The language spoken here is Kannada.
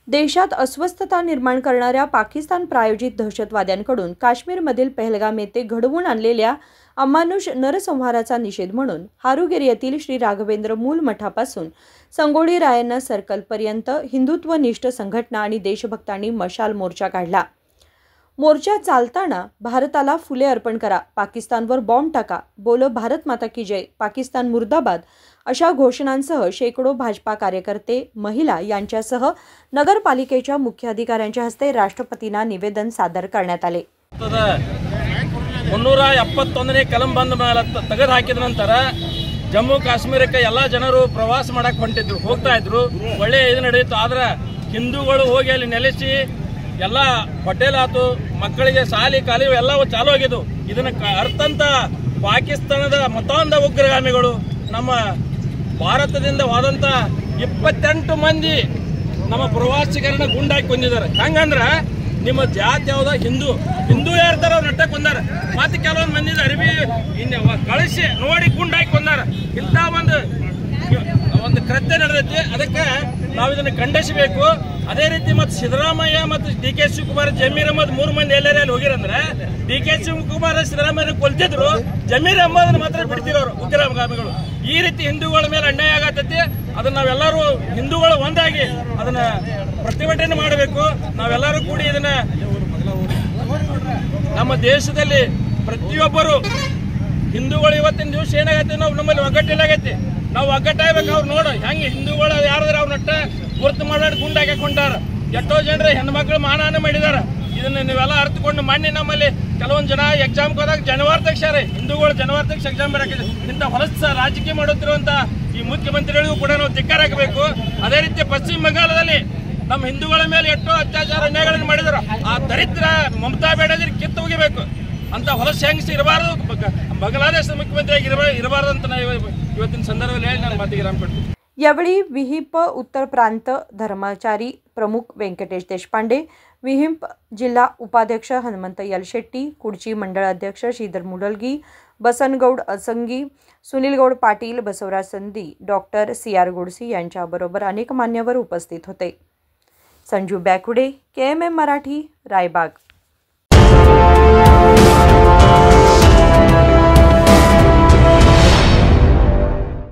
देशात अस्वस्थता निर्माण करणाऱ्या पाकिस्तान प्रायोजित दहशतवाद्यांकडून काश्मीरमधील पहलगाम येथे घडवून आणलेल्या अमानुष नरसंहाराचा निषेध म्हणून हारुगेर येथील श्री राघवेंद्र मूल मठापासून संगोळी रायण्णा सर्कलपर्यंत हिंदुत्वनिष्ठ संघटना आणि देशभक्तांनी मशाल मोर्चा काढला। मोर्चा चालताना भारताला फुले अर्पण करा, पाकिस्तानवर बॉम्ब टाका, बोलो भारत माता की जय, पाकिस्तान मुर्दाबाद अशा घोषणांसह शेकडो भाजपा कार्यकर्ते, महिला यांच्यासह नगरपालिकेच्या मुख्य अधिकाऱ्यांच्या हस्ते राष्ट्रपतींना निवेदन सादर करण्यात आले। 371ನೇ ಕಲಂ ಬಂದ ಮೇಲೆ ತೆಗೆದು ಹಾಕಿದ ನಂತರ ಜಮ್ಮು ಕಾಶ್ಮೀರಕ್ಕೆ ಎಲ್ಲ ಜನರು ಪ್ರವಾಸ ಮಾಡಕ್ಕೆ ಹೊಂಟಿದ್ರು, ಹೋಗ್ತಾ ಇದ್ರು, ಒಳ್ಳೆ ಇದು ನಡೆಯಿತು। ಆದ್ರೆ ಹಿಂದೂಗಳು ಹೋಗಿ ಅಲ್ಲಿ ನೆಲೆಸಿ ಎಲ್ಲ ಹೋಟೆಲ್ ಆತು, ಮಕ್ಕಳಿಗೆ ಶಾಲೆ ಕಾಲೇಜು ಎಲ್ಲವೂ ಚಾಲು ಆಗಿದ್ದು। ಇದನ್ನ ಅರ್ಥಂತ ಪಾಕಿಸ್ತಾನದ ಮತಾಂಧ ಉಗ್ರಗಾಮಿಗಳು ನಮ್ಮ ಭಾರತದಿಂದ ಹೋದಂತ 28 ಮಂದಿ ನಮ್ಮ ಪ್ರವಾಸಿಗರನ್ನ ಗುಂಡಾಕಿ ಕೊಂದಿದ್ದಾರೆ। ಹಂಗಂದ್ರ ನಿಮ್ಮ ಜಾತಿ ಯಾವ್ದ ಹಿಂದೂ ಯಾರ್ದಾರ ಅವ್ರು ನಟ್ಟ ಕೊಂದಾರ, ಮತ್ತೆ ಕೆಲವೊಂದು ಮಂದಿ ಅರಿವಿ ಕಳಿಸಿ ನೋಡಿ ಗುಂಡಾಕಿ ಕೊಂದಾರ। ಇಂಥ ಒಂದು ಕೃತ್ಯ ನಡೆದೈತಿ, ಅದಕ್ಕೆ ನಾವು ಇದನ್ನು ಖಂಡಿಸಬೇಕು। ಅದೇ ರೀತಿ ಮತ್ತೆ ಸಿದ್ದರಾಮಯ್ಯ ಮತ್ತು ಡಿ.ಕೆ. ಶಿವಕುಮಾರ್, ಜಮೀರ್ ಅಹಮದ್ 3 ಮಂದಿ ಎಲ್ಲೆಲ್ಲಿ ಹೋಗಿರಂದ್ರೆ ಡಿ.ಕೆ. ಶಿವಕುಮಾರ್ ಸಿದ್ದರಾಮಯ್ಯ ಕೊಲ್ತಿದ್ರು, ಜಮೀರ್ ಅಹಮದ್ ಮಾತ್ರ ಬಿಡ್ತಿರೋರು ಉಗ್ರಗಾಮಿಗಳು। ಈ ರೀತಿ ಹಿಂದೂಗಳ ಮೇಲೆ ಅನ್ಯಾಯ ಆಗತೈತಿ, ಅದನ್ನ ನಾವೆಲ್ಲರೂ ಹಿಂದೂಗಳು ಒಂದಾಗಿ ಅದನ್ನ ಪ್ರತಿಭಟನೆ ಮಾಡಬೇಕು। ನಾವೆಲ್ಲರೂ ಕೂಡಿ ಇದನ್ನ ನಮ್ಮ ದೇಶದಲ್ಲಿ ಪ್ರತಿಯೊಬ್ಬರು ಹಿಂದೂಗಳು ಇವತ್ತಿನ ದಿವಸ ಏನಾಗೈತಿ, ನಾವು ನಮ್ಮಲ್ಲಿ ಒಗ್ಗಟ್ಟಿಲ್ಲಾಗೈತಿ, ನಾವು ಒಗ್ಗಟ್ಟಾಗಬೇಕು। ಅವ್ರು ನೋಡು ಹೆಂಗೆ ಹಿಂದೂಗಳು ಯಾರಾದ್ರೂ ಅವ್ರ ನಟ್ಟ ಗುರುತು ಮಾಡಿ ಗುಂಡಾಗಿ ಹಾಕೊಂಡಾರ, ಎಷ್ಟೋ ಜನರು ಹೆಣ್ಮಕ್ಳು ಮಾನಹಾನ ಮಾಡಿದಾರ। ಇದನ್ನ ನೀವೆಲ್ಲ ಅರ್ಥಕೊಂಡು ಮೊನ್ನೆ ನಮ್ಮಲ್ಲಿ ಕೆಲವೊಂದು ಜನ ಎಕ್ಸಾಮ್ ಹೋದಾಗ ಜನವಾರ್ಧಕ್ಷರೇ ಹಿಂದೂಗಳು ಜನವಾರ್ಧಕ್ಷ ಎಕ್ಸಾಮ್ ಬರಕ್ಕೆ ಇಂಥ ಹೊಲಸ ರಾಜಕೀಯ ಮಾಡುತ್ತಿರುವಂತ ಈ ಮುಖ್ಯಮಂತ್ರಿಗಳಿಗೂ ಕೂಡ ನಾವು ಧಿಕ್ಕಾರ ಹಾಕಬೇಕು। ಅದೇ ರೀತಿ ಪಶ್ಚಿಮ ಬಂಗಾಳದಲ್ಲಿ ನಮ್ಮ ಹಿಂದೂಗಳ ಮೇಲೆ ಎಷ್ಟೋ ಅತ್ಯಾಚಾರ ಅನ್ಯಾಯಗಳನ್ನು ಮಾಡಿದ್ರು, ಆ ದರಿದ್ರ ಮಮತಾ ಬ್ಯಾನರ್ಜಿ ಕಿತ್ತು ಹೋಗಬೇಕು। ಅಂತ ಹೊಲಸ ಹೆಂಗಸಿ ಇರಬಾರ್ದು, ಬಾಂಗ್ಲಾದೇಶದ ಮುಖ್ಯಮಂತ್ರಿಯಾಗಿ ಇರಬಾರ್ದು ಅಂತ ನಾವು ಇವತ್ತಿನ ಸಂದರ್ಭದಲ್ಲಿ ಹೇಳಿ ನಾನು ಮಾತಿಗೆ ವಿರಾಮ ಕೊಡ್ತೀನಿ। यावेळी विहिंप उत्तर प्रांत धर्मचारी प्रमुख व्यंकटेश देशपांडे, विहिंप जिल्हा उपाध्यक्ष हनुमंत यलशेट्टी, कुडची मंडळ अध्यक्ष श्रीधर मुडलगी, बसनगौड असंगी, सुनीलगौड पाटील, बसवराज संधी, डॉक्टर सी.आर. गोडसी यांच्याबरोबर अनेक मान्यवर उपस्थित होते। संजू बॅकुडे, KMM मराठी, रायबाग।